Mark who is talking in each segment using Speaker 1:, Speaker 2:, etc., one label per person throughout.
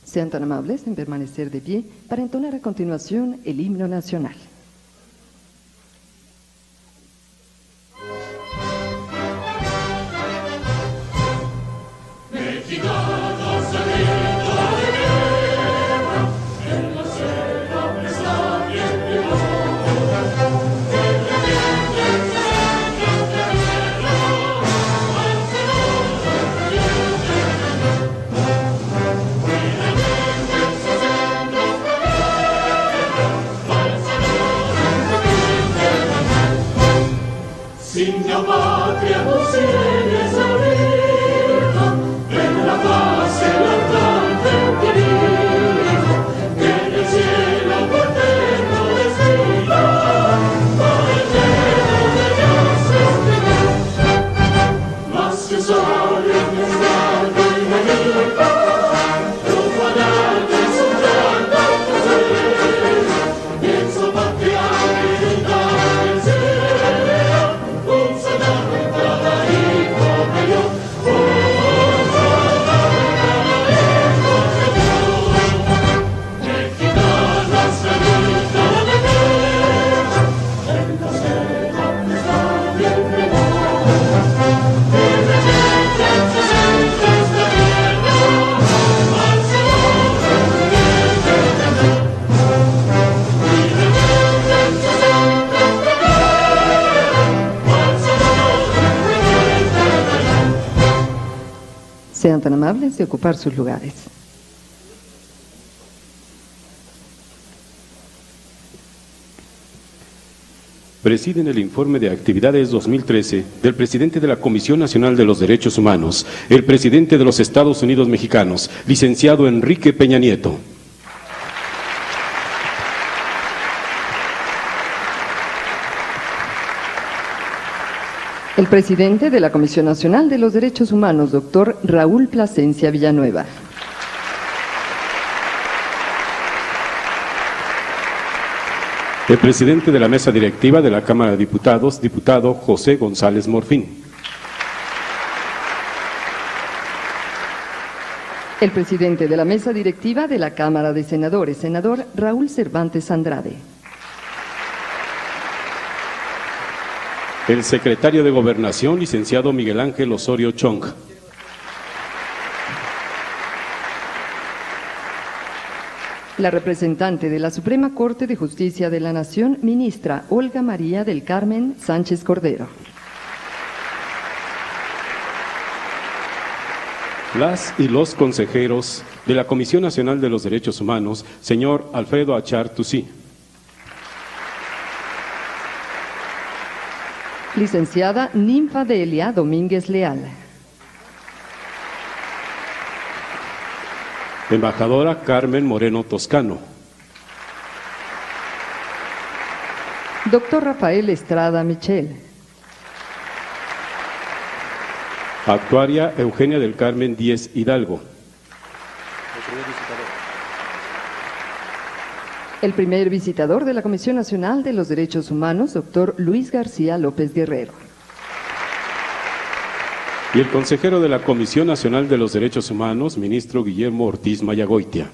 Speaker 1: Sean tan amables en permanecer de pie para entonar a continuación el himno nacional.
Speaker 2: Signo patria tu sienes arriba, en la paz el arcángel querido, que en el cielo por eterno destino, por el dedo de Dios destino. Mas que sol en esta reina viva, rumbo al arte su gran almacén, en su patria querida del cielo, un soldado en cada hijo mayor, un soldado en cada hijo mayor. Mexicanas granitas de guerra, en la selva está bien remota, y revienten sus entes de guerra, al Señor revienten de amor. Y revienten sus entes de guerra, al Señor revienten de amor.
Speaker 1: Sean tan amables de ocupar sus lugares.
Speaker 3: Presiden el informe de actividades 2013 del presidente de la Comisión Nacional de los Derechos Humanos, el presidente de los Estados Unidos Mexicanos, licenciado Enrique Peña Nieto.
Speaker 1: El presidente de la Comisión Nacional de los Derechos Humanos, doctor Raúl Plasencia Villanueva.
Speaker 3: El presidente de la mesa directiva de la Cámara de Diputados, diputado José González Morfín.
Speaker 1: El presidente de la mesa directiva de la Cámara de Senadores, senador Raúl Cervantes Andrade.
Speaker 3: El secretario de Gobernación, licenciado Miguel Ángel Osorio Chong.
Speaker 1: La representante de la Suprema Corte de Justicia de la Nación, ministra Olga María del Carmen Sánchez Cordero.
Speaker 3: Las y los consejeros de la Comisión Nacional de los Derechos Humanos, señor Alfredo Achar Tusí.
Speaker 1: Licenciada Ninfa Delia Domínguez Leal.
Speaker 3: Embajadora Carmen Moreno Toscano.
Speaker 1: Doctor Rafael Estrada Michel.
Speaker 3: Actuaria Eugenia del Carmen Díez Hidalgo.
Speaker 1: El primer visitador de la Comisión Nacional de los Derechos Humanos, doctor Luis García López Guerrero.
Speaker 3: Y el consejero de la Comisión Nacional de los Derechos Humanos, ministro Guillermo Ortiz Mayagoitia.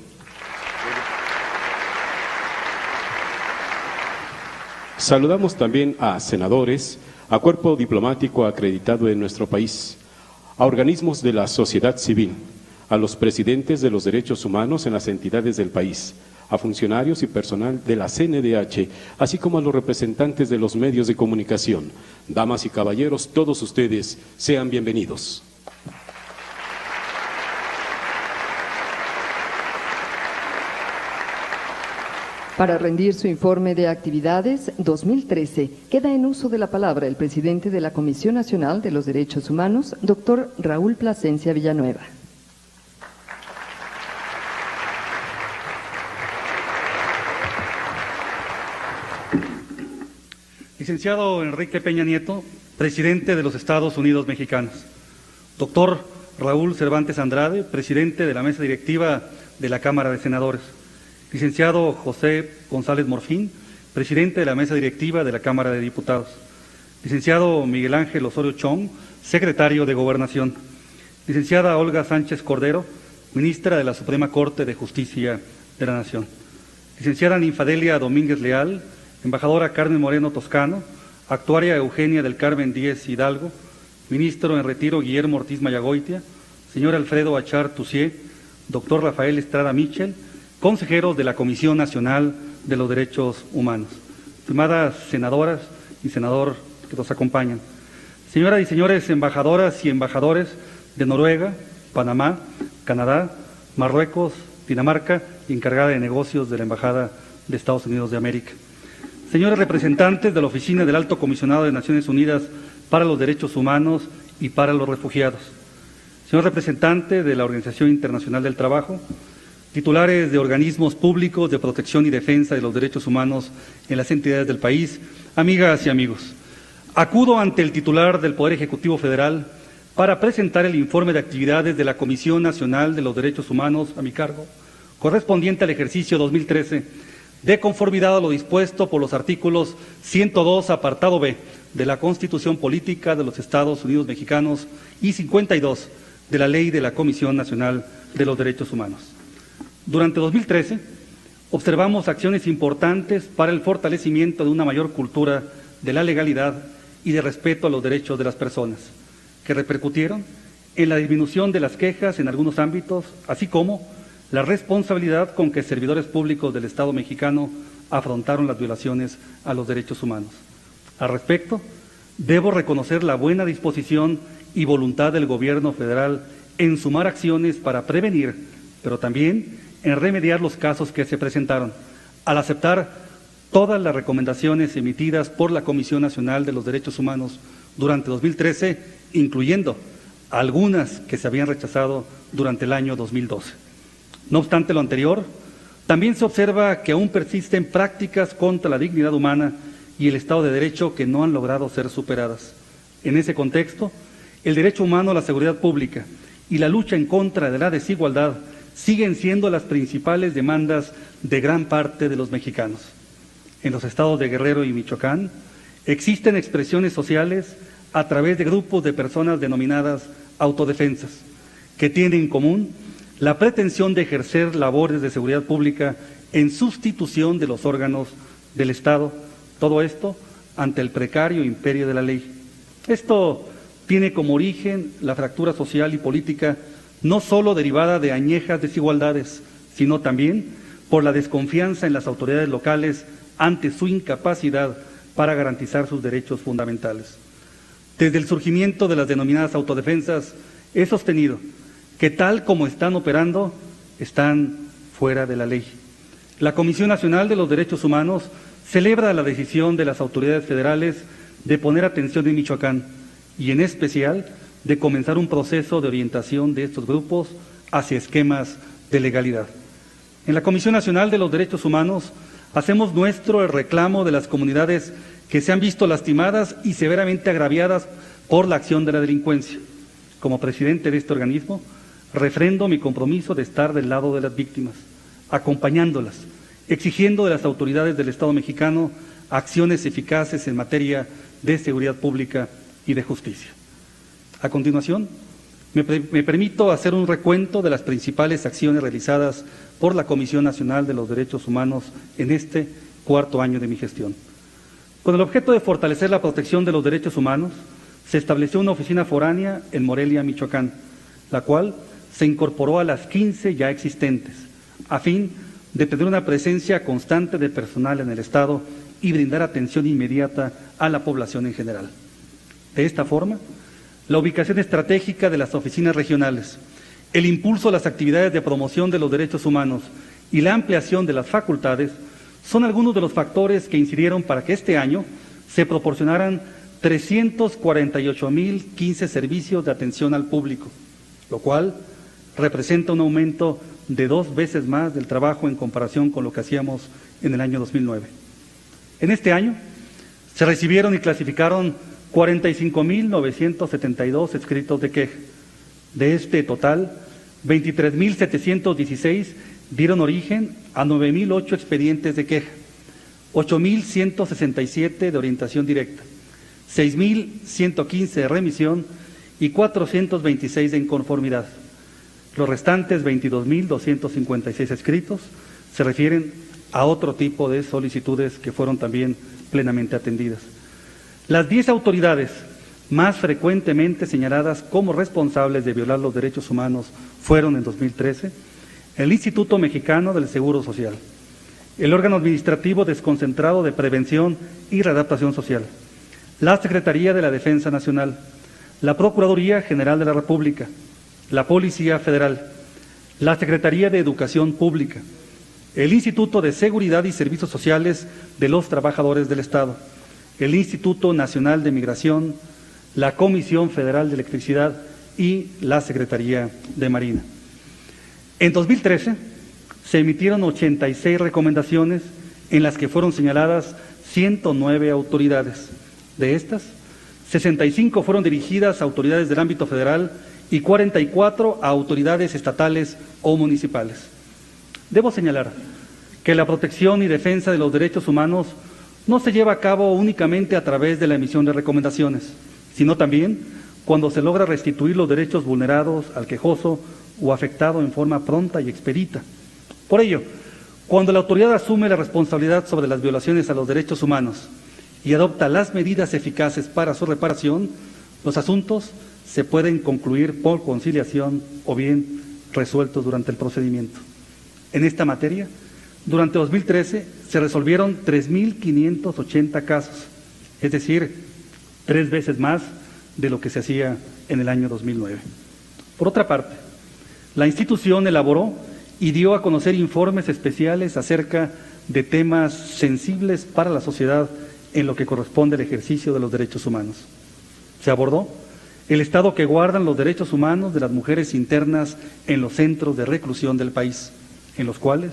Speaker 3: Saludamos también a senadores, a cuerpo diplomático acreditado en nuestro país, a organismos de la sociedad civil, a los presidentes de los derechos humanos en las entidades del país, a funcionarios y personal de la CNDH, así como a los representantes de los medios de comunicación. Damas y caballeros, todos ustedes sean bienvenidos.
Speaker 1: Para rendir su informe de actividades 2013, queda en uso de la palabra el presidente de la Comisión Nacional de los Derechos Humanos, doctor Raúl Plasencia Villanueva.
Speaker 4: Licenciado Enrique Peña Nieto, presidente de los Estados Unidos Mexicanos. Doctor Raúl Cervantes Andrade, presidente de la mesa directiva de la Cámara de Senadores. Licenciado José González Morfín, presidente de la mesa directiva de la Cámara de Diputados. Licenciado Miguel Ángel Osorio Chong, secretario de Gobernación. Licenciada Olga Sánchez Cordero, ministra de la Suprema Corte de Justicia de la Nación. Licenciada Ninfadelia Domínguez Leal, embajadora Carmen Moreno Toscano, actuaria Eugenia del Carmen Díez Hidalgo, ministro en retiro Guillermo Ortiz Mayagoitia, señor Alfredo Achar Tucié, doctor Rafael Estrada Michel, consejeros de la Comisión Nacional de los Derechos Humanos, estimadas senadoras y senador que nos acompañan, señoras y señores embajadoras y embajadores de Noruega, Panamá, Canadá, Marruecos, Dinamarca y encargada de negocios de la Embajada de Estados Unidos de América, señores representantes de la Oficina del Alto Comisionado de Naciones Unidas para los Derechos Humanos y para los Refugiados, señor representante de la Organización Internacional del Trabajo, titulares de organismos públicos de protección y defensa de los derechos humanos en las entidades del país, amigas y amigos. Acudo ante el titular del Poder Ejecutivo Federal para presentar el informe de actividades de la Comisión Nacional de los Derechos Humanos a mi cargo, correspondiente al ejercicio 2013, de conformidad a lo dispuesto por los artículos 102, apartado B, de la Constitución Política de los Estados Unidos Mexicanos y 52 de la Ley de la Comisión Nacional de los Derechos Humanos. Durante 2013, observamos acciones importantes para el fortalecimiento de una mayor cultura de la legalidad y de respeto a los derechos de las personas, que repercutieron en la disminución de las quejas en algunos ámbitos, así como la responsabilidad con que servidores públicos del Estado mexicano afrontaron las violaciones a los derechos humanos. Al respecto, debo reconocer la buena disposición y voluntad del Gobierno federal en sumar acciones para prevenir, pero también en remediar los casos que se presentaron, al aceptar todas las recomendaciones emitidas por la Comisión Nacional de los Derechos Humanos durante 2013, incluyendo algunas que se habían rechazado durante el año 2012. No obstante lo anterior, también se observa que aún persisten prácticas contra la dignidad humana y el Estado de Derecho que no han logrado ser superadas. En ese contexto, el derecho humano a la seguridad pública y la lucha en contra de la desigualdad siguen siendo las principales demandas de gran parte de los mexicanos. En los estados de Guerrero y Michoacán existen expresiones sociales a través de grupos de personas denominadas autodefensas, que tienen en común la pretensión de ejercer labores de seguridad pública en sustitución de los órganos del Estado, todo esto ante el precario imperio de la ley. Esto tiene como origen la fractura social y política no solo derivada de añejas desigualdades, sino también por la desconfianza en las autoridades locales ante su incapacidad para garantizar sus derechos fundamentales. Desde el surgimiento de las denominadas autodefensas, he sostenido que tal como están operando, están fuera de la ley. La Comisión Nacional de los Derechos Humanos celebra la decisión de las autoridades federales de poner atención en Michoacán y en especial de comenzar un proceso de orientación de estos grupos hacia esquemas de legalidad. En la Comisión Nacional de los Derechos Humanos hacemos nuestro el reclamo de las comunidades que se han visto lastimadas y severamente agraviadas por la acción de la delincuencia. Como presidente de este organismo, refrendo mi compromiso de estar del lado de las víctimas, acompañándolas, exigiendo de las autoridades del Estado mexicano acciones eficaces en materia de seguridad pública y de justicia. A continuación, me permito hacer un recuento de las principales acciones realizadas por la Comisión Nacional de los Derechos Humanos en este cuarto año de mi gestión. Con el objeto de fortalecer la protección de los derechos humanos, se estableció una oficina foránea en Morelia, Michoacán, la cual se incorporó a las 15 ya existentes, a fin de tener una presencia constante de personal en el Estado y brindar atención inmediata a la población en general. De esta forma, la ubicación estratégica de las oficinas regionales, el impulso a las actividades de promoción de los derechos humanos y la ampliación de las facultades son algunos de los factores que incidieron para que este año se proporcionaran 348.015 servicios de atención al público, lo cual representa un aumento de 2 veces más del trabajo en comparación con lo que hacíamos en el año 2009. En este año se recibieron y clasificaron 45.972 escritos de queja. De este total, 23.716 dieron origen a 9.008 expedientes de queja, 8.167 de orientación directa, 6.115 de remisión y 426 de inconformidad. Los restantes 22.256 escritos se refieren a otro tipo de solicitudes que fueron también plenamente atendidas. Las 10 autoridades más frecuentemente señaladas como responsables de violar los derechos humanos fueron en 2013 el Instituto Mexicano del Seguro Social, el órgano administrativo desconcentrado de prevención y readaptación social, la Secretaría de la Defensa Nacional, la Procuraduría General de la República, la Policía Federal, la Secretaría de Educación Pública, el Instituto de Seguridad y Servicios Sociales de los Trabajadores del Estado, el Instituto Nacional de Migración, la Comisión Federal de Electricidad y la Secretaría de Marina. En 2013 se emitieron 86 recomendaciones en las que fueron señaladas 109 autoridades. De estas, 65 fueron dirigidas a autoridades del ámbito federal y 44 a autoridades estatales o municipales. Debo señalar que la protección y defensa de los derechos humanos no se lleva a cabo únicamente a través de la emisión de recomendaciones, sino también cuando se logra restituir los derechos vulnerados al quejoso o afectado en forma pronta y expedita. Por ello, cuando la autoridad asume la responsabilidad sobre las violaciones a los derechos humanos y adopta las medidas eficaces para su reparación, los asuntos se pueden concluir por conciliación o bien resueltos durante el procedimiento. En esta materia, durante 2013 se resolvieron 3.580 casos, es decir, 3 veces más de lo que se hacía en el año 2009. Por otra parte, la institución elaboró y dio a conocer informes especiales acerca de temas sensibles para la sociedad en lo que corresponde al ejercicio de los derechos humanos. Se abordó el estado que guardan los derechos humanos de las mujeres internas en los centros de reclusión del país, en los cuales,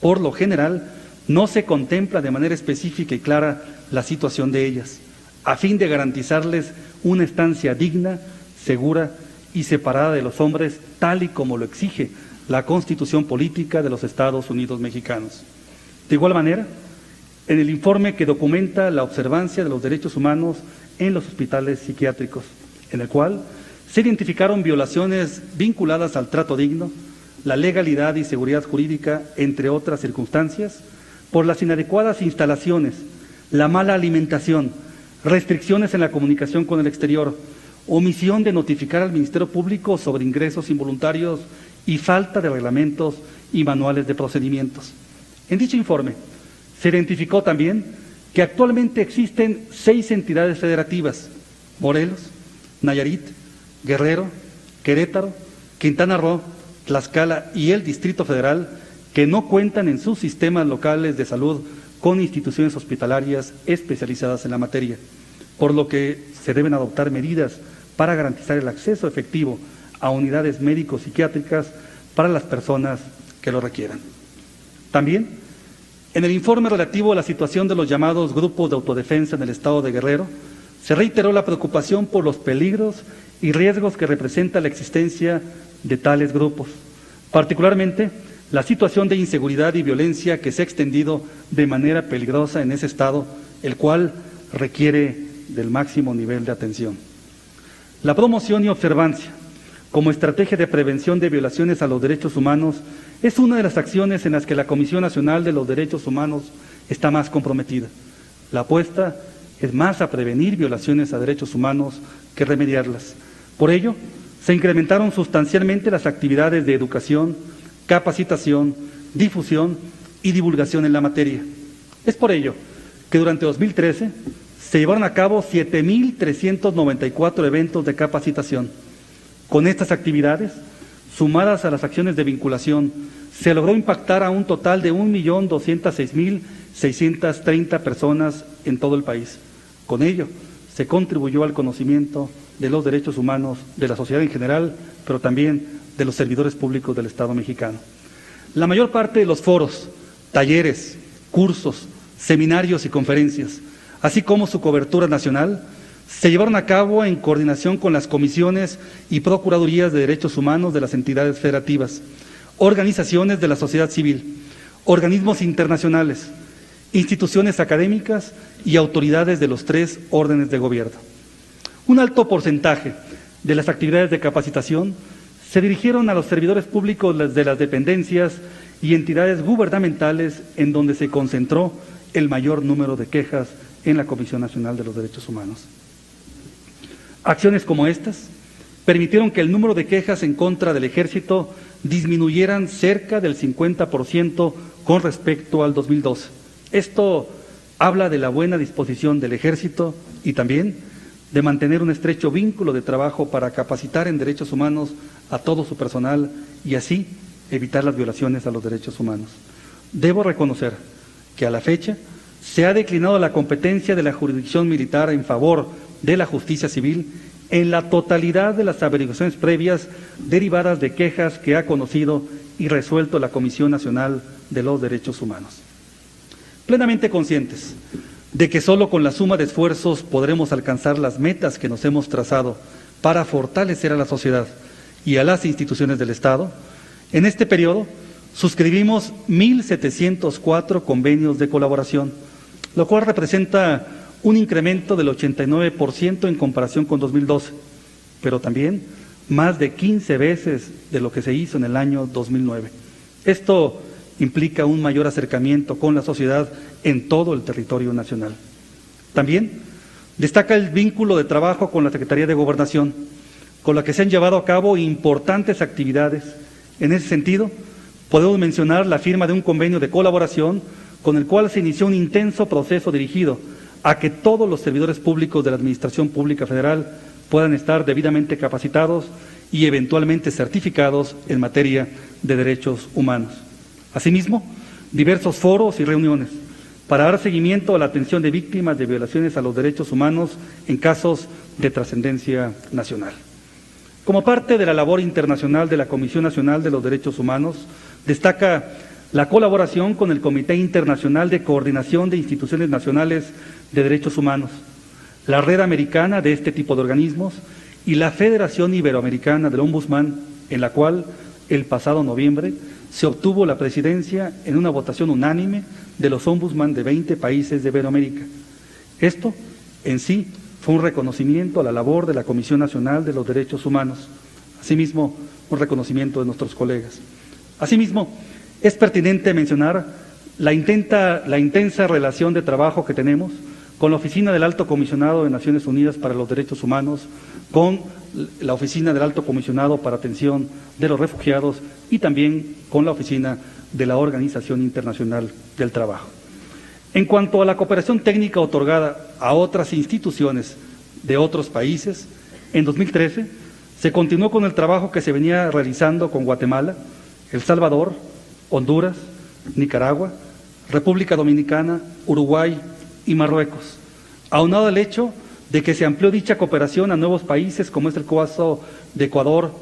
Speaker 4: por lo general, no se contempla de manera específica y clara la situación de ellas, a fin de garantizarles una estancia digna, segura y separada de los hombres, tal y como lo exige la Constitución Política de los Estados Unidos Mexicanos. De igual manera, en el informe que documenta la observancia de los derechos humanos en los hospitales psiquiátricos, en el cual se identificaron violaciones vinculadas al trato digno, la legalidad y seguridad jurídica, entre otras circunstancias, por las inadecuadas instalaciones, la mala alimentación, restricciones en la comunicación con el exterior, omisión de notificar al Ministerio Público sobre ingresos involuntarios y falta de reglamentos y manuales de procedimientos. En dicho informe se identificó también que actualmente existen 6 entidades federativas: Morelos, Nayarit, Guerrero, Querétaro, Quintana Roo, Tlaxcala y el Distrito Federal, que no cuentan en sus sistemas locales de salud con instituciones hospitalarias especializadas en la materia, por lo que se deben adoptar medidas para garantizar el acceso efectivo a unidades médico-psiquiátricas para las personas que lo requieran. También, en el informe relativo a la situación de los llamados grupos de autodefensa en el estado de Guerrero, se reiteró la preocupación por los peligros y riesgos que representa la existencia de tales grupos, particularmente la situación de inseguridad y violencia que se ha extendido de manera peligrosa en ese estado, el cual requiere del máximo nivel de atención. La promoción y observancia como estrategia de prevención de violaciones a los derechos humanos es una de las acciones en las que la Comisión Nacional de los Derechos Humanos está más comprometida. La apuesta es más a prevenir violaciones a derechos humanos que remediarlas. Por ello, se incrementaron sustancialmente las actividades de educación, capacitación, difusión y divulgación en la materia. Es por ello que durante 2013 se llevaron a cabo 7.394 eventos de capacitación. Con estas actividades, sumadas a las acciones de vinculación, se logró impactar a un total de 1.206.000 630 personas en todo el país. Con ello, se contribuyó al conocimiento de los derechos humanos de la sociedad en general, pero también de los servidores públicos del Estado mexicano. La mayor parte de los foros, talleres, cursos, seminarios y conferencias, así como su cobertura nacional, se llevaron a cabo en coordinación con las comisiones y procuradurías de derechos humanos de las entidades federativas, organizaciones de la sociedad civil, organismos internacionales, instituciones académicas y autoridades de los 3 órdenes de gobierno. Un alto porcentaje de las actividades de capacitación se dirigieron a los servidores públicos de las dependencias y entidades gubernamentales en donde se concentró el mayor número de quejas en la Comisión Nacional de los Derechos Humanos. Acciones como estas permitieron que el número de quejas en contra del Ejército disminuyeran cerca del 50% con respecto al 2012. Esto habla de la buena disposición del Ejército y también de mantener un estrecho vínculo de trabajo para capacitar en derechos humanos a todo su personal y así evitar las violaciones a los derechos humanos. Debo reconocer que a la fecha se ha declinado la competencia de la jurisdicción militar en favor de la justicia civil en la totalidad de las averiguaciones previas derivadas de quejas que ha conocido y resuelto la Comisión Nacional de los Derechos Humanos. Plenamente conscientes de que solo con la suma de esfuerzos podremos alcanzar las metas que nos hemos trazado para fortalecer a la sociedad y a las instituciones del Estado, en este periodo suscribimos 1.704 convenios de colaboración, lo cual representa un incremento del 89% en comparación con 2012, pero también más de 15 veces de lo que se hizo en el año 2009. Esto implica un mayor acercamiento con la sociedad en todo el territorio nacional. También destaca el vínculo de trabajo con la Secretaría de Gobernación, con la que se han llevado a cabo importantes actividades. En ese sentido, podemos mencionar la firma de un convenio de colaboración con el cual se inició un intenso proceso dirigido a que todos los servidores públicos de la Administración Pública Federal puedan estar debidamente capacitados y eventualmente certificados en materia de derechos humanos. Asimismo, diversos foros y reuniones para dar seguimiento a la atención de víctimas de violaciones a los derechos humanos en casos de trascendencia nacional. Como parte de la labor internacional de la Comisión Nacional de los Derechos Humanos, destaca la colaboración con el Comité Internacional de Coordinación de Instituciones Nacionales de Derechos Humanos, la Red Americana de este tipo de organismos y la Federación Iberoamericana del Ombudsman, en la cual el pasado noviembre se obtuvo la presidencia en una votación unánime de los ombudsman de 20 países de Iberoamérica. Esto en sí fue un reconocimiento a la labor de la Comisión Nacional de los Derechos Humanos, asimismo un reconocimiento de nuestros colegas. Asimismo, es pertinente mencionar la intensa relación de trabajo que tenemos con la Oficina del Alto Comisionado de Naciones Unidas para los Derechos Humanos, con la Oficina del Alto Comisionado para Atención de los Refugiados y también con la Oficina de la Organización Internacional del Trabajo. En cuanto a la cooperación técnica otorgada a otras instituciones de otros países, en 2013 se continuó con el trabajo que se venía realizando con Guatemala, El Salvador, Honduras, Nicaragua, República Dominicana, Uruguay y Marruecos, aunado al hecho de que se amplió dicha cooperación a nuevos países como es el caso de Ecuador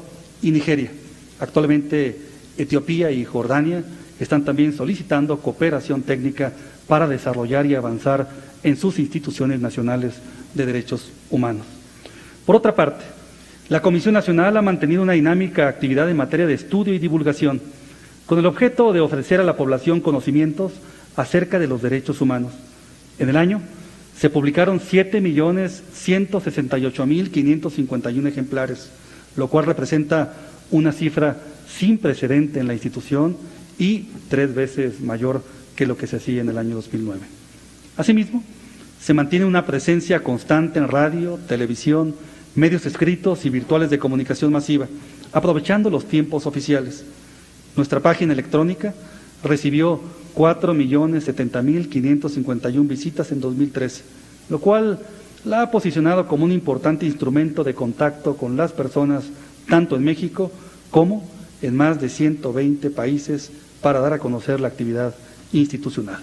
Speaker 4: y Nigeria. Actualmente Etiopía y Jordania están también solicitando cooperación técnica para desarrollar y avanzar en sus instituciones nacionales de derechos humanos. Por otra parte, la Comisión Nacional ha mantenido una dinámica actividad en materia de estudio y divulgación, con el objeto de ofrecer a la población conocimientos acerca de los derechos humanos. En el año se publicaron 7.168.551 ejemplares, lo cual representa una cifra sin precedente en la institución y 3 veces mayor que lo que se hacía en el año 2009. Asimismo, se mantiene una presencia constante en radio, televisión, medios escritos y virtuales de comunicación masiva, aprovechando los tiempos oficiales. Nuestra página electrónica recibió 4.070.551 visitas en 2013, lo cual la ha posicionado como un importante instrumento de contacto con las personas, tanto en México como en más de 120 países, para dar a conocer la actividad institucional.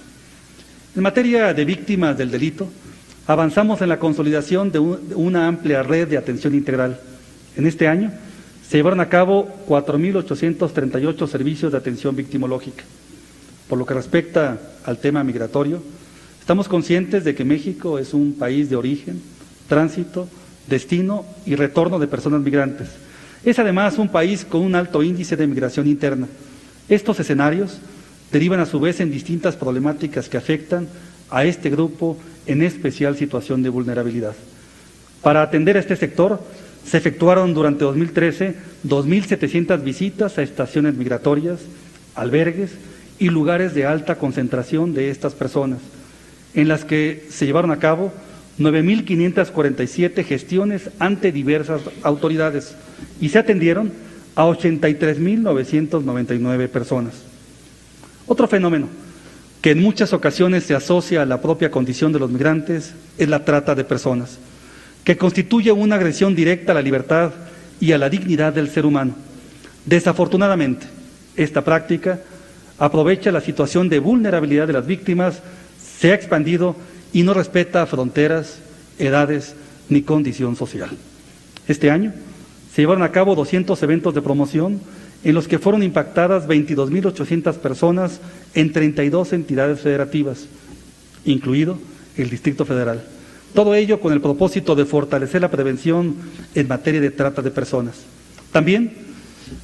Speaker 4: En materia de víctimas del delito, avanzamos en la consolidación de una amplia red de atención integral. En este año se llevaron a cabo 4.838 servicios de atención victimológica. Por lo que respecta al tema migratorio, estamos conscientes de que México es un país de origen, tránsito, destino y retorno de personas migrantes. Es además un país con un alto índice de migración interna. Estos escenarios derivan a su vez en distintas problemáticas que afectan a este grupo en especial situación de vulnerabilidad. Para atender a este sector, se efectuaron durante 2013 2.700 visitas a estaciones migratorias, albergues y lugares de alta concentración de estas personas, en las que se llevaron a cabo 9.547 gestiones ante diversas autoridades y se atendieron a 83.999 personas. Otro fenómeno que en muchas ocasiones se asocia a la propia condición de los migrantes es la trata de personas, que constituye una agresión directa a la libertad y a la dignidad del ser humano. Desafortunadamente, esta práctica aprovecha la situación de vulnerabilidad de las víctimas, se ha expandido y no respeta fronteras, edades ni condición social. Este año se llevaron a cabo 200 eventos de promoción en los que fueron impactadas 22.800 personas en 32 entidades federativas, incluido el Distrito Federal. Todo ello con el propósito de fortalecer la prevención en materia de trata de personas. También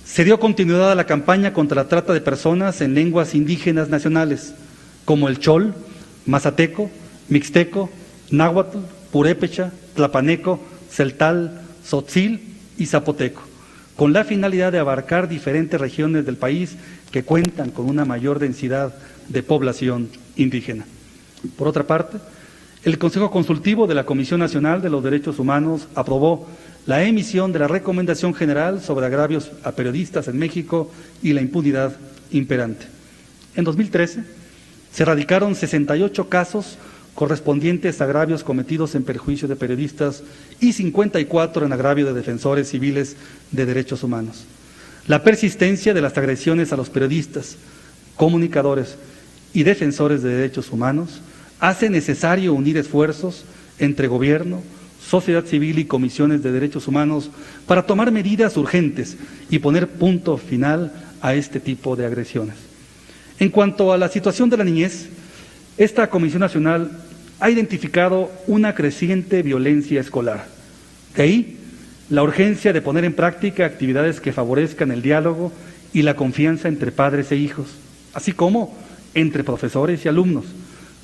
Speaker 4: se dio continuidad a la campaña contra la trata de personas en lenguas indígenas nacionales, como el chol, mazateco, mixteco, náhuatl, purépecha, tlapaneco, celtal, tzotzil y zapoteco, con la finalidad de abarcar diferentes regiones del país que cuentan con una mayor densidad de población indígena. Por otra parte, el Consejo Consultivo de la Comisión Nacional de los Derechos Humanos aprobó la emisión de la Recomendación General sobre agravios a periodistas en México y la impunidad imperante. En 2013 se radicaron 68 casos correspondientes a agravios cometidos en perjuicio de periodistas y 54 en agravio de defensores civiles de derechos humanos. La persistencia de las agresiones a los periodistas, comunicadores y defensores de derechos humanos hace necesario unir esfuerzos entre gobierno, sociedad civil y comisiones de derechos humanos para tomar medidas urgentes y poner punto final a este tipo de agresiones. En cuanto a la situación de la niñez, esta Comisión Nacional ha identificado una creciente violencia escolar. De ahí la urgencia de poner en práctica actividades que favorezcan el diálogo y la confianza entre padres e hijos, así como entre profesores y alumnos,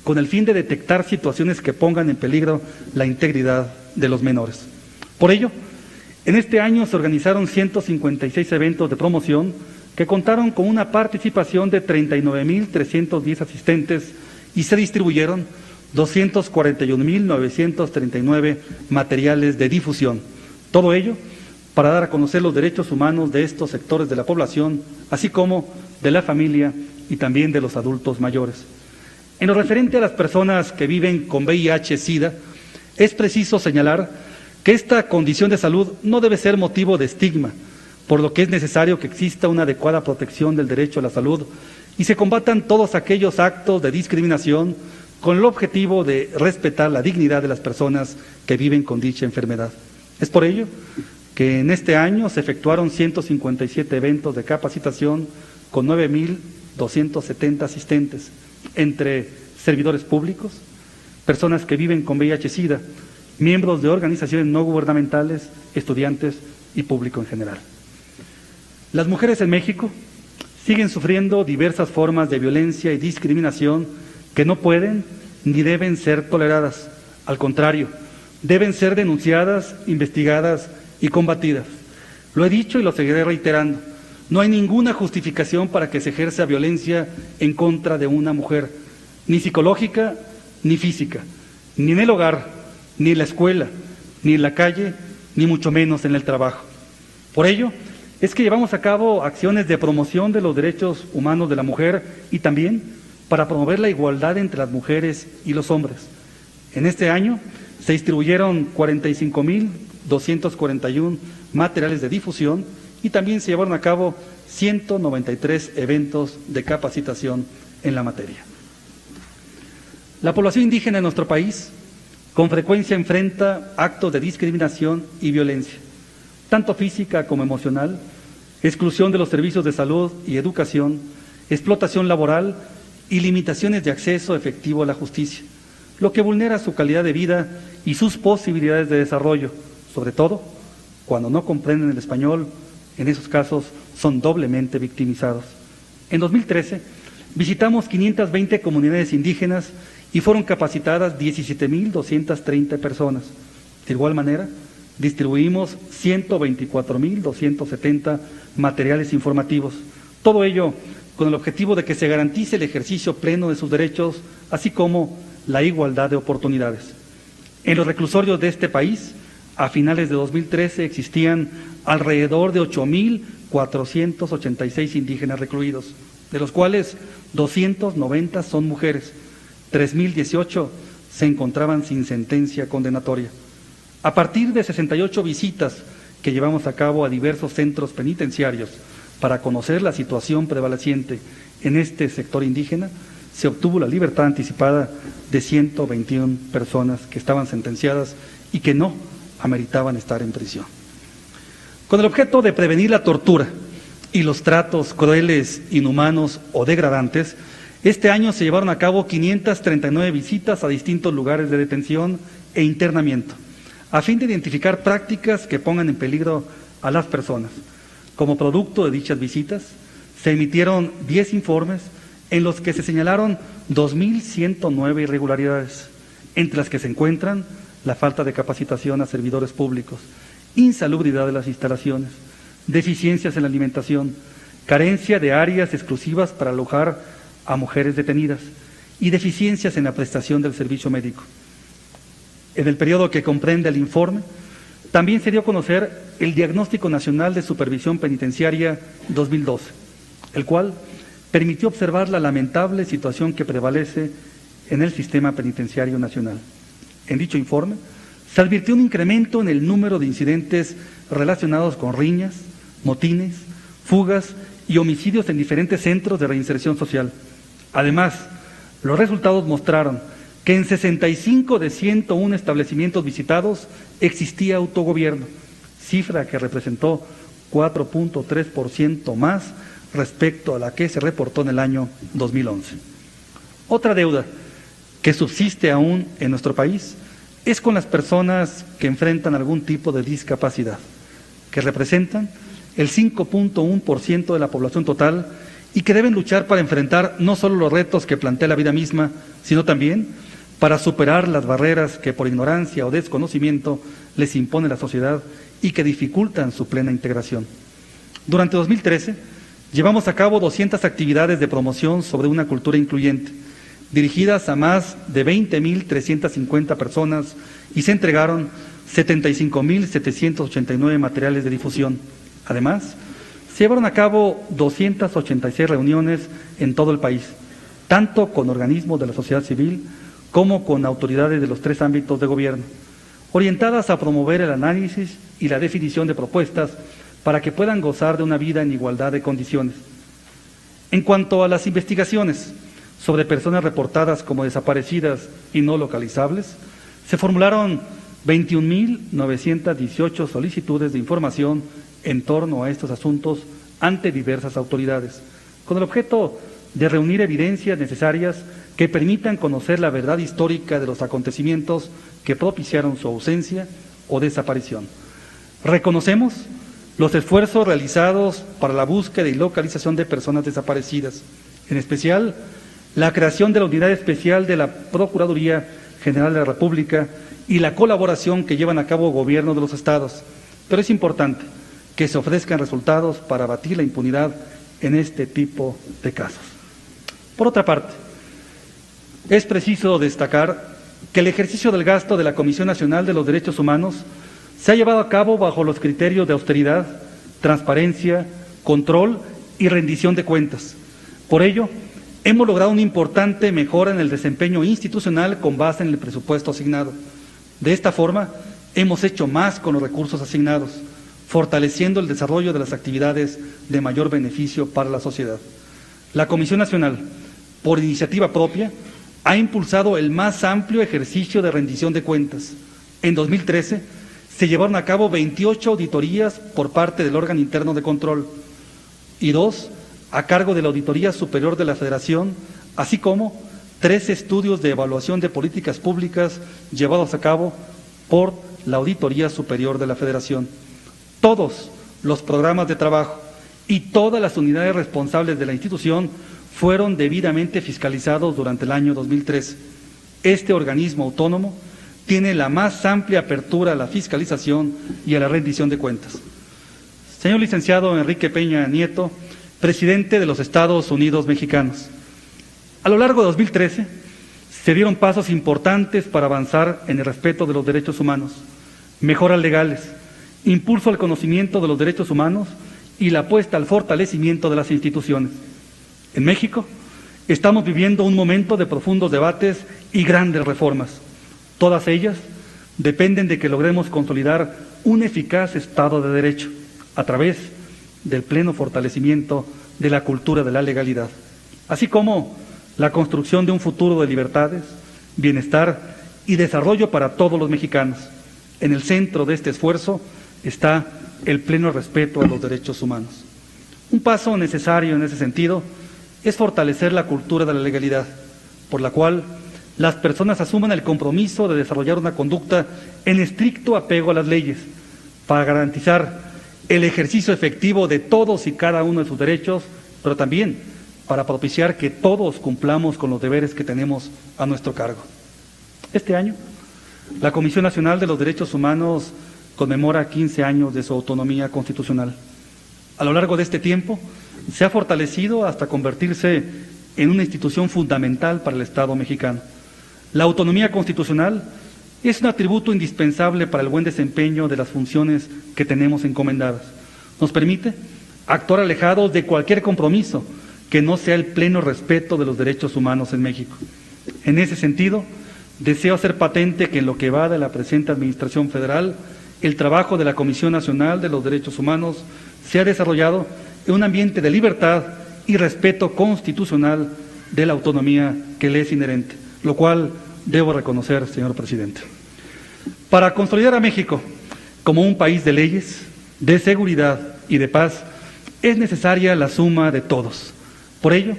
Speaker 4: con el fin de detectar situaciones que pongan en peligro la integridad de los menores. Por ello, en este año se organizaron 156 eventos de promoción que contaron con una participación de 39.310 asistentes y se distribuyeron 241.939 materiales de difusión. Todo ello para dar a conocer los derechos humanos de estos sectores de la población, así como de la familia y también de los adultos mayores. En lo referente a las personas que viven con VIH-Sida, es preciso señalar que esta condición de salud no debe ser motivo de estigma, por lo que es necesario que exista una adecuada protección del derecho a la salud y se combatan todos aquellos actos de discriminación con el objetivo de respetar la dignidad de las personas que viven con dicha enfermedad. Es por ello que en este año se efectuaron 157 eventos de capacitación con 9.270 asistentes, entre servidores públicos, personas que viven con VIH-Sida, miembros de organizaciones no gubernamentales, estudiantes y público en general. Las mujeres en México siguen sufriendo diversas formas de violencia y discriminación que no pueden ni deben ser toleradas. Al contrario, deben ser denunciadas, investigadas y combatidas. Lo he dicho y lo seguiré reiterando. No hay ninguna justificación para que se ejerza violencia en contra de una mujer, ni psicológica ni física, ni en el hogar, ni en la escuela, ni en la calle, ni mucho menos en el trabajo. Por ello, es que llevamos a cabo acciones de promoción de los derechos humanos de la mujer y también para promover la igualdad entre las mujeres y los hombres. En este año se distribuyeron 45.241 materiales de difusión y también se llevaron a cabo 193 eventos de capacitación en la materia. La población indígena en nuestro país con frecuencia enfrenta actos de discriminación y violencia, tanto física como emocional, exclusión de los servicios de salud y educación, explotación laboral y limitaciones de acceso efectivo a la justicia, lo que vulnera su calidad de vida y sus posibilidades de desarrollo, sobre todo cuando no comprenden el español. En esos casos son doblemente victimizados. En 2013 visitamos 520 comunidades indígenas y fueron capacitadas 17.230 personas. De igual manera, distribuimos 124.270 materiales informativos. Todo ello con el objetivo de que se garantice el ejercicio pleno de sus derechos, así como la igualdad de oportunidades. En los reclusorios de este país, a finales de 2013 existían alrededor de 8.486 indígenas recluidos, de los cuales 290 son mujeres, 3.018 se encontraban sin sentencia condenatoria. A partir de 68 visitas que llevamos a cabo a diversos centros penitenciarios para conocer la situación prevaleciente en este sector indígena, se obtuvo la libertad anticipada de 121 personas que estaban sentenciadas y que no ameritaban estar en prisión. Con el objeto de prevenir la tortura y los tratos crueles, inhumanos o degradantes, este año se llevaron a cabo 539 visitas a distintos lugares de detención e internamiento, a fin de identificar prácticas que pongan en peligro a las personas. Como producto de dichas visitas, se emitieron 10 informes en los que se señalaron 2.109 irregularidades, entre las que se encuentran la falta de capacitación a servidores públicos, insalubridad de las instalaciones, deficiencias en la alimentación, carencia de áreas exclusivas para alojar a mujeres detenidas y deficiencias en la prestación del servicio médico. En el periodo que comprende el informe, también se dio a conocer el Diagnóstico Nacional de Supervisión Penitenciaria 2012, el cual permitió observar la lamentable situación que prevalece en el sistema penitenciario nacional. En dicho informe se advirtió un incremento en el número de incidentes relacionados con riñas, motines, fugas y homicidios en diferentes centros de reinserción social. Además, los resultados mostraron que en 65 de 101 establecimientos visitados existía autogobierno, cifra que representó 4.3% más respecto a la que se reportó en el año 2011. Otra deuda que subsiste aún en nuestro país es con las personas que enfrentan algún tipo de discapacidad, que representan el 5.1% de la población total y que deben luchar para enfrentar no solo los retos que plantea la vida misma, sino también para superar las barreras que por ignorancia o desconocimiento les impone la sociedad y que dificultan su plena integración. Durante 2013 llevamos a cabo 200 actividades de promoción sobre una cultura incluyente, dirigidas a más de 20.350 personas, y se entregaron 75.789 materiales de difusión. Además, se llevaron a cabo 286 reuniones en todo el país, tanto con organismos de la sociedad civil como con autoridades de los 3 ámbitos de gobierno, orientadas a promover el análisis y la definición de propuestas para que puedan gozar de una vida en igualdad de condiciones. En cuanto a las investigaciones sobre personas reportadas como desaparecidas y no localizables, se formularon 21.918 solicitudes de información en torno a estos asuntos ante diversas autoridades, con el objeto de reunir evidencias necesarias que permitan conocer la verdad histórica de los acontecimientos que propiciaron su ausencia o desaparición. Reconocemos los esfuerzos realizados para la búsqueda y localización de personas desaparecidas, en especial la creación de la Unidad Especial de la Procuraduría General de la República y la colaboración que llevan a cabo gobiernos de los estados. Pero es importante que se ofrezcan resultados para abatir la impunidad en este tipo de casos. Por otra parte, es preciso destacar que el ejercicio del gasto de la Comisión Nacional de los Derechos Humanos se ha llevado a cabo bajo los criterios de austeridad, transparencia, control y rendición de cuentas. Por ello, hemos logrado una importante mejora en el desempeño institucional con base en el presupuesto asignado. De esta forma, hemos hecho más con los recursos asignados, fortaleciendo el desarrollo de las actividades de mayor beneficio para la sociedad. La Comisión Nacional, por iniciativa propia, ha impulsado el más amplio ejercicio de rendición de cuentas. En 2013 se llevaron a cabo 28 auditorías por parte del órgano interno de control y 2 a cargo de la Auditoría Superior de la Federación, así como 3 estudios de evaluación de políticas públicas llevados a cabo por la Auditoría Superior de la Federación. Todos los programas de trabajo y todas las unidades responsables de la institución fueron debidamente fiscalizados durante el año 2013. Este organismo autónomo tiene la más amplia apertura a la fiscalización y a la rendición de cuentas. Señor licenciado Enrique Peña Nieto, presidente de los Estados Unidos Mexicanos, a lo largo de 2013 se dieron pasos importantes para avanzar en el respeto de los derechos humanos, mejoras legales, impulso al conocimiento de los derechos humanos y la apuesta al fortalecimiento de las instituciones. En México estamos viviendo un momento de profundos debates y grandes reformas. Todas ellas dependen de que logremos consolidar un eficaz Estado de Derecho a través del pleno fortalecimiento de la cultura de la legalidad, así como la construcción de un futuro de libertades, bienestar y desarrollo para todos los mexicanos. En el centro de este esfuerzo está el pleno respeto a los derechos humanos. Un paso necesario en ese sentido es fortalecer la cultura de la legalidad, por la cual las personas asuman el compromiso de desarrollar una conducta en estricto apego a las leyes, para garantizar el ejercicio efectivo de todos y cada uno de sus derechos, pero también para propiciar que todos cumplamos con los deberes que tenemos a nuestro cargo. Este año, la Comisión Nacional de los Derechos Humanos conmemora 15 años de su autonomía constitucional. A lo largo de este tiempo, se ha fortalecido hasta convertirse en una institución fundamental para el Estado mexicano. La autonomía constitucional es un atributo indispensable para el buen desempeño de las funciones que tenemos encomendadas. Nos permite actuar alejados de cualquier compromiso que no sea el pleno respeto de los derechos humanos en México. En ese sentido, deseo hacer patente que en lo que va de la presente Administración Federal, el trabajo de la Comisión Nacional de los Derechos Humanos se ha desarrollado en un ambiente de libertad y respeto constitucional de la autonomía que le es inherente, lo cual debo reconocer, señor presidente. Para consolidar a México como un país de leyes, de seguridad y de paz, es necesaria la suma de todos. Por ello,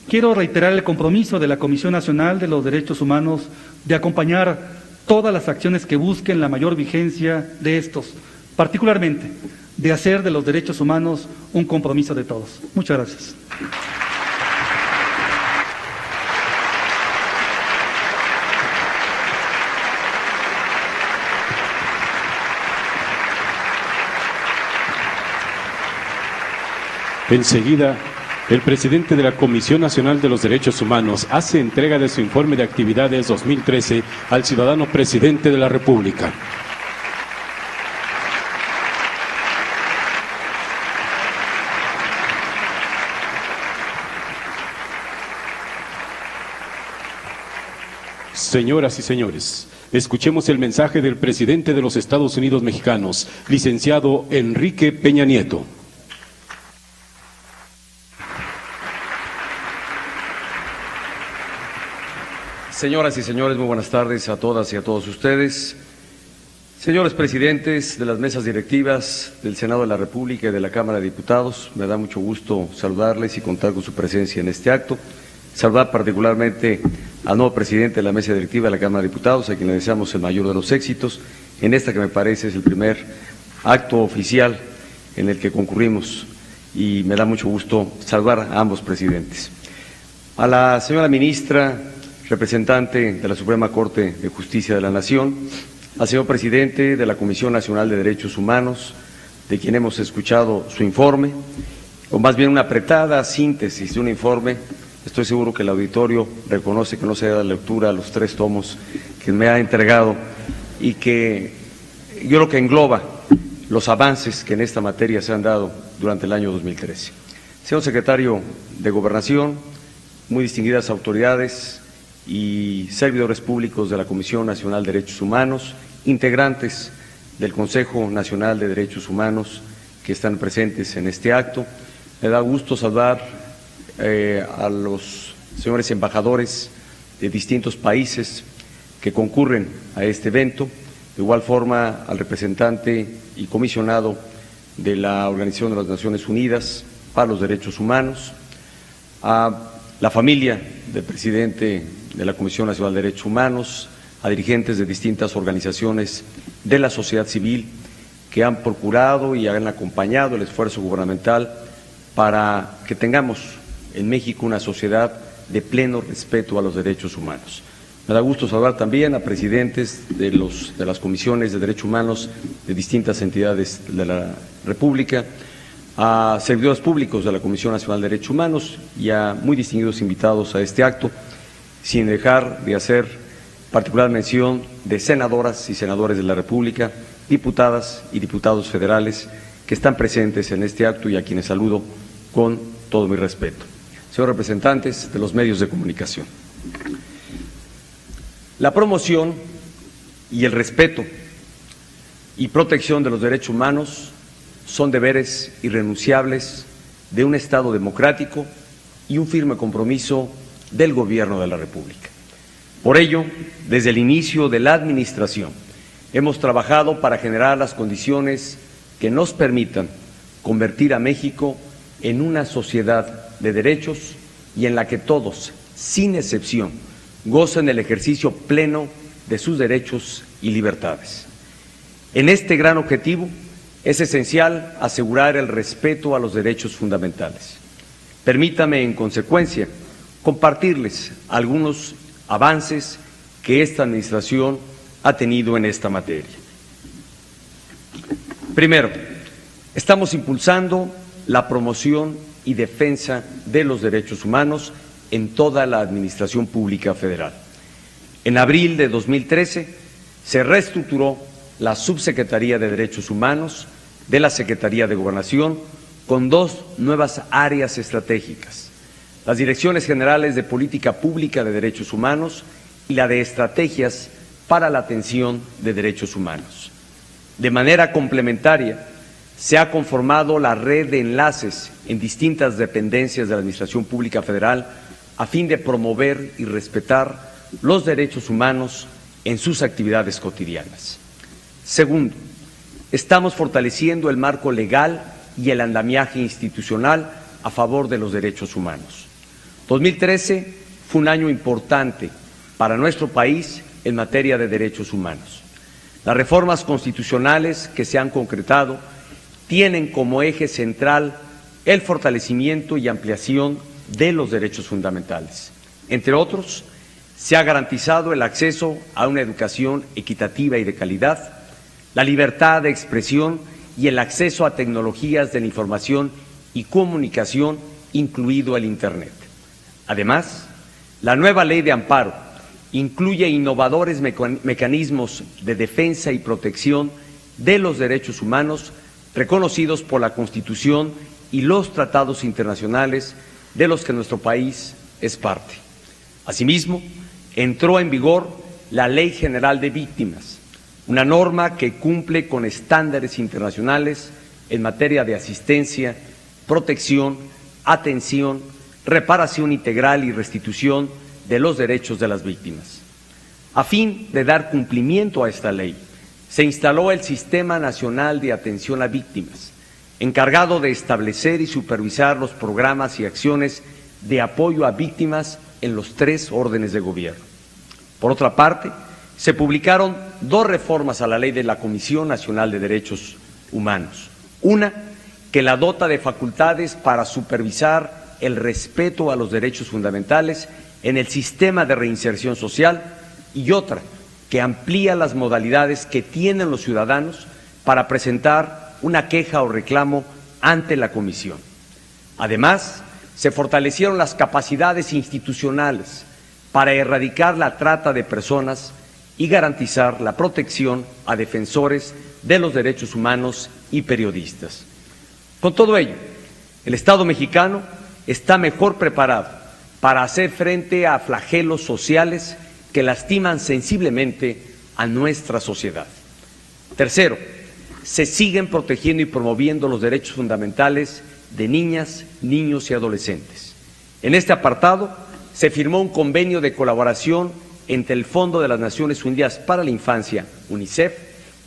Speaker 4: quiero reiterar el compromiso de la Comisión Nacional de los Derechos Humanos de acompañar todas las acciones que busquen la mayor vigencia de estos, particularmente de hacer de los derechos humanos un compromiso de todos. Muchas gracias.
Speaker 3: Enseguida, el presidente de la Comisión Nacional de los Derechos Humanos hace entrega de su informe de actividades 2013 al ciudadano presidente de la República. Señoras y señores, escuchemos el mensaje del presidente de los Estados Unidos Mexicanos, licenciado Enrique Peña Nieto.
Speaker 5: Señoras y señores, muy buenas tardes a todas y a todos ustedes. Señores presidentes de las mesas directivas del Senado de la República y de la Cámara de Diputados, me da mucho gusto saludarles y contar con su presencia en este acto. Saludar particularmente al nuevo presidente de la mesa directiva de la Cámara de Diputados, a quien le deseamos el mayor de los éxitos, en esta que me parece es el primer acto oficial en el que concurrimos, y me da mucho gusto saludar a ambos presidentes. A la señora ministra, representante de la Suprema Corte de Justicia de la Nación, al señor presidente de la Comisión Nacional de Derechos Humanos, de quien hemos escuchado su informe, o más bien una apretada síntesis de un informe. Estoy seguro que el auditorio reconoce que no se da lectura a los 3 tomos que me ha entregado y que yo creo que engloba los avances que en esta materia se han dado durante el año 2013. Señor secretario de Gobernación, muy distinguidas autoridades y servidores públicos de la Comisión Nacional de Derechos Humanos, integrantes del Consejo Nacional de Derechos Humanos que están presentes en este acto. Me da gusto saludar a los señores embajadores de distintos países que concurren a este evento, de igual forma al representante y comisionado de la Organización de las Naciones Unidas para los Derechos Humanos, a la familia del presidente de la Comisión Nacional de Derechos Humanos, a dirigentes de distintas organizaciones de la sociedad civil que han procurado y han acompañado el esfuerzo gubernamental para que tengamos en México una sociedad de pleno respeto a los derechos humanos. Me da gusto saludar también a presidentes de las comisiones de derechos humanos de distintas entidades de la República, a servidores públicos de la Comisión Nacional de Derechos Humanos y a muy distinguidos invitados a este acto, sin dejar de hacer particular mención de senadoras y senadores de la República, diputadas y diputados federales que están presentes en este acto y a quienes saludo con todo mi respeto. Señores representantes de los medios de comunicación, la promoción y el respeto y protección de los derechos humanos son deberes irrenunciables de un Estado democrático y un firme compromiso del Gobierno de la República. Por ello, desde el inicio de la administración, hemos trabajado para generar las condiciones que nos permitan convertir a México en una sociedad de derechos y en la que todos, sin excepción, gocen del ejercicio pleno de sus derechos y libertades. En este gran objetivo es esencial asegurar el respeto a los derechos fundamentales. Permítame, en consecuencia, compartirles algunos avances que esta administración ha tenido en esta materia. Primero, estamos impulsando la promoción y defensa de los derechos humanos en toda la Administración Pública Federal. En abril de 2013 se reestructuró la Subsecretaría de Derechos Humanos de la Secretaría de Gobernación con dos nuevas áreas estratégicas: las Direcciones Generales de Política Pública de Derechos Humanos y la de Estrategias para la Atención de Derechos Humanos. De manera complementaria, se ha conformado la red de enlaces en distintas dependencias de la Administración Pública Federal a fin de promover y respetar los derechos humanos en sus actividades cotidianas. Segundo, estamos fortaleciendo el marco legal y el andamiaje institucional a favor de los derechos humanos. 2013 fue un año importante para nuestro país en materia de derechos humanos. Las reformas constitucionales que se han concretado tienen como eje central el fortalecimiento y ampliación de los derechos fundamentales. Entre otros, se ha garantizado el acceso a una educación equitativa y de calidad, la libertad de expresión y el acceso a tecnologías de la información y comunicación, incluido el Internet. Además, la nueva Ley de Amparo incluye innovadores mecanismos de defensa y protección de los derechos humanos reconocidos por la Constitución y los tratados internacionales de los que nuestro país es parte. Asimismo, entró en vigor la Ley General de Víctimas, una norma que cumple con estándares internacionales en materia de asistencia, protección, atención, reparación integral y restitución de los derechos de las víctimas. A fin de dar cumplimiento a esta ley, se instaló el Sistema Nacional de Atención a Víctimas, encargado de establecer y supervisar los programas y acciones de apoyo a víctimas en los 3 órdenes de gobierno. Por otra parte, se publicaron 2 reformas a la Ley de la Comisión Nacional de Derechos Humanos. Una, que la dota de facultades para supervisar el respeto a los derechos fundamentales en el sistema de reinserción social, y otra, que amplía las modalidades que tienen los ciudadanos para presentar una queja o reclamo ante la Comisión. Además, se fortalecieron las capacidades institucionales para erradicar la trata de personas y garantizar la protección a defensores de los derechos humanos y periodistas. Con todo ello, el Estado mexicano está mejor preparado para hacer frente a flagelos sociales que lastiman sensiblemente a nuestra sociedad. Tercero, se siguen protegiendo y promoviendo los derechos fundamentales de niñas, niños y adolescentes. En este apartado se firmó un convenio de colaboración entre el Fondo de las Naciones Unidas para la Infancia, UNICEF,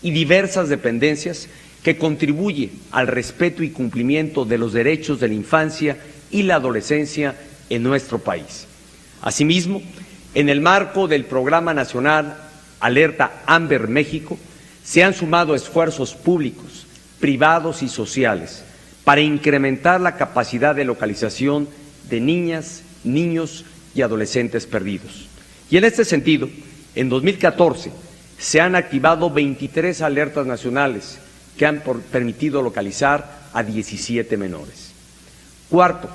Speaker 5: y diversas dependencias que contribuye al respeto y cumplimiento de los derechos de la infancia y la adolescencia en nuestro país. Asimismo, en el marco del Programa Nacional Alerta Amber México, se han sumado esfuerzos públicos, privados y sociales para incrementar la capacidad de localización de niñas, niños y adolescentes perdidos. Y en este sentido, en 2014 se han activado 23 alertas nacionales que han permitido localizar a 17 menores. Cuarto,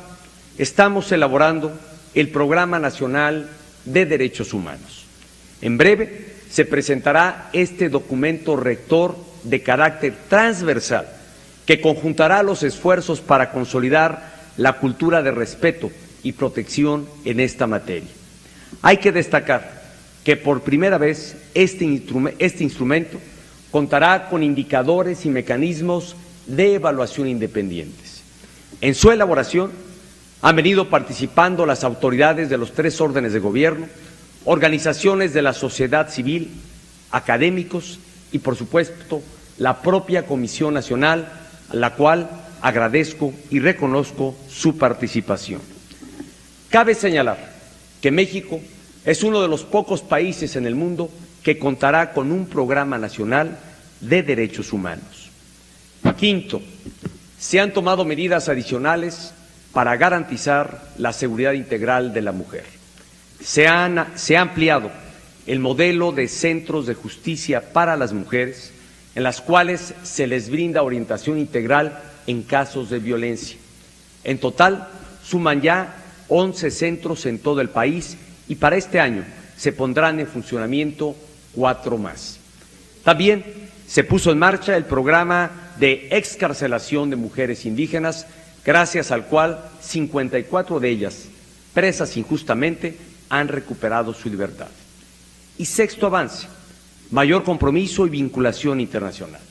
Speaker 5: estamos elaborando el Programa Nacional de Derechos Humanos. En breve se presentará este documento rector de carácter transversal que conjuntará los esfuerzos para consolidar la cultura de respeto y protección en esta materia. Hay que destacar que por primera vez este instrumento contará con indicadores y mecanismos de evaluación independientes. En su elaboración han venido participando las autoridades de los 3 órdenes de gobierno, organizaciones de la sociedad civil, académicos y, por supuesto, la propia Comisión Nacional, a la cual agradezco y reconozco su participación. Cabe señalar que México es uno de los pocos países en el mundo que contará con un programa nacional de derechos humanos. Quinto, se han tomado medidas adicionales para garantizar la seguridad integral de la mujer. Se ha ampliado el modelo de centros de justicia para las mujeres, en las cuales se les brinda orientación integral en casos de violencia. En total, suman ya 11 centros en todo el país y para este año se pondrán en funcionamiento 4 más. También se puso en marcha el programa de excarcelación de mujeres indígenas, gracias al cual 54 de ellas, presas injustamente, han recuperado su libertad. Y sexto avance, mayor compromiso y vinculación internacional.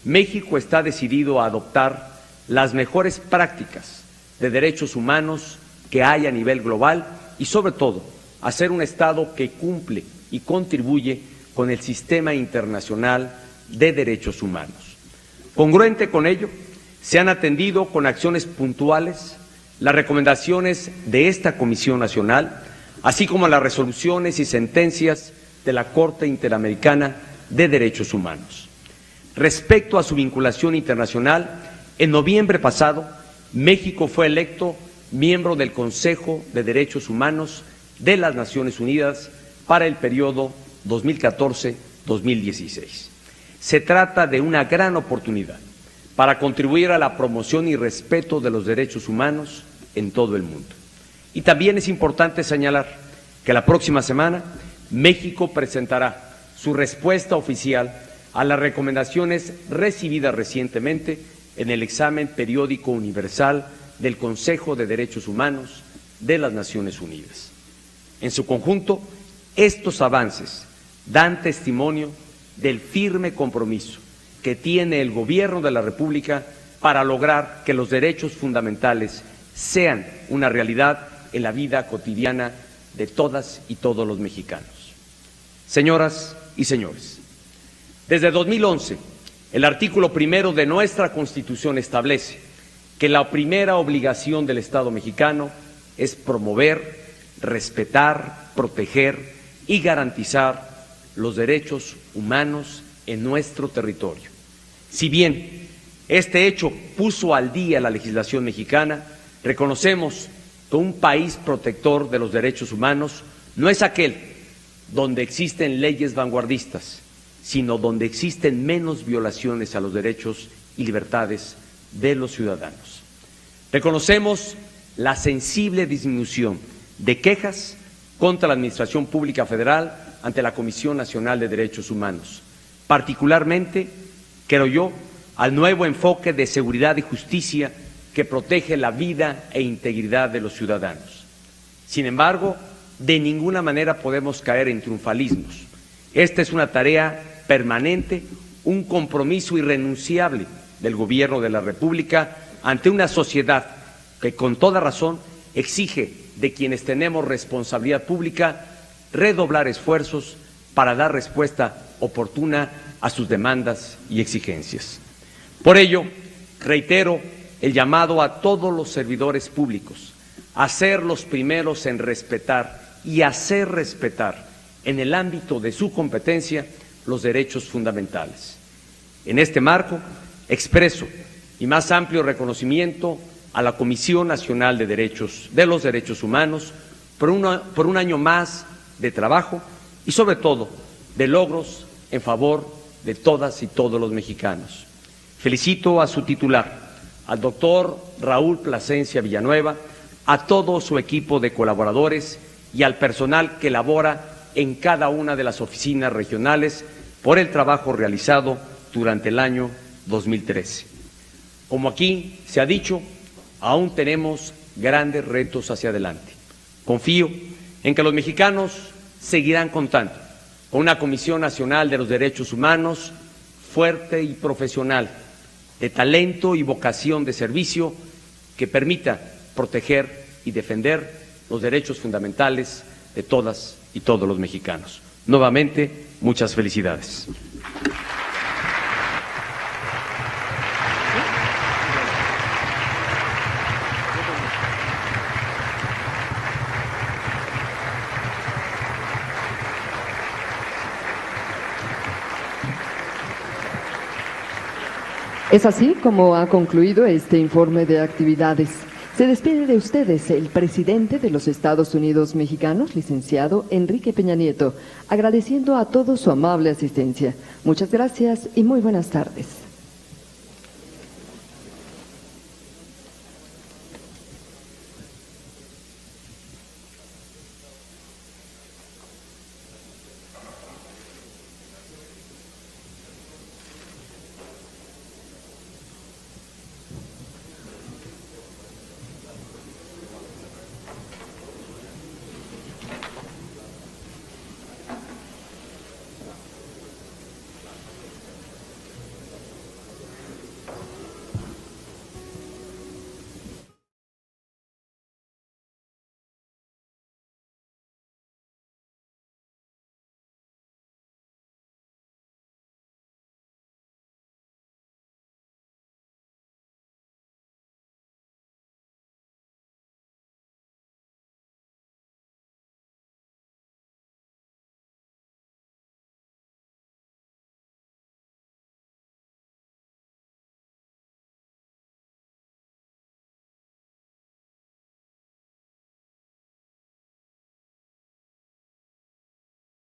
Speaker 5: México está decidido a adoptar las mejores prácticas de derechos humanos que hay a nivel global y, sobre todo, a ser un Estado que cumple y contribuye con el sistema internacional de derechos humanos. Congruente con ello, se han atendido con acciones puntuales las recomendaciones de esta Comisión Nacional, así como las resoluciones y sentencias de la Corte Interamericana de Derechos Humanos. Respecto a su vinculación internacional, en noviembre pasado, México fue electo miembro del Consejo de Derechos Humanos de las Naciones Unidas para el periodo 2014-2016. Se trata de una gran oportunidad para contribuir a la promoción y respeto de los derechos humanos en todo el mundo. Y también es importante señalar que la próxima semana México presentará su respuesta oficial a las recomendaciones recibidas recientemente en el examen periódico universal del Consejo de Derechos Humanos de las Naciones Unidas. En su conjunto, estos avances dan testimonio del firme compromiso que tiene el Gobierno de la República para lograr que los derechos fundamentales sean una realidad en la vida cotidiana de todas y todos los mexicanos. Señoras y señores, desde 2011, el artículo 1 de nuestra Constitución establece que la primera obligación del Estado mexicano es promover, respetar, proteger y garantizar los derechos humanos en nuestro territorio. Si bien este hecho puso al día la legislación mexicana, reconocemos que un país protector de los derechos humanos no es aquel donde existen leyes vanguardistas, sino donde existen menos violaciones a los derechos y libertades de los ciudadanos. Reconocemos la sensible disminución de quejas contra la Administración Pública Federal ante la Comisión Nacional de Derechos Humanos, particularmente, creo yo, al nuevo enfoque de seguridad y justicia que protege la vida e integridad de los ciudadanos. Sin embargo, de ninguna manera podemos caer en triunfalismos. Esta es una tarea permanente, un compromiso irrenunciable del Gobierno de la República ante una sociedad que con toda razón exige de quienes tenemos responsabilidad pública redoblar esfuerzos para dar respuesta oportuna a sus demandas y exigencias. Por ello, reitero el llamado a todos los servidores públicos a ser los primeros en respetar y hacer respetar en el ámbito de su competencia los derechos fundamentales. En este marco, expreso mi más amplio reconocimiento a la Comisión Nacional de los Derechos Humanos por un año más de trabajo y, sobre todo, de logros en favor de todas y todos los mexicanos. Felicito a su titular, al doctor Raúl Plasencia Villanueva, a todo su equipo de colaboradores y al personal que labora en cada una de las oficinas regionales por el trabajo realizado durante el año 2013. Como aquí se ha dicho, aún tenemos grandes retos hacia adelante. Confío en que los mexicanos seguirán contando con una Comisión Nacional de los Derechos Humanos fuerte y profesional, de talento y vocación de servicio, que permita proteger y defender los derechos fundamentales de todas y todos los mexicanos. Nuevamente, muchas felicidades.
Speaker 1: Es así como ha concluido este informe de actividades. Se despide de ustedes el presidente de los Estados Unidos mexicanos, licenciado Enrique Peña Nieto, agradeciendo a todos su amable asistencia. Muchas gracias y muy buenas tardes.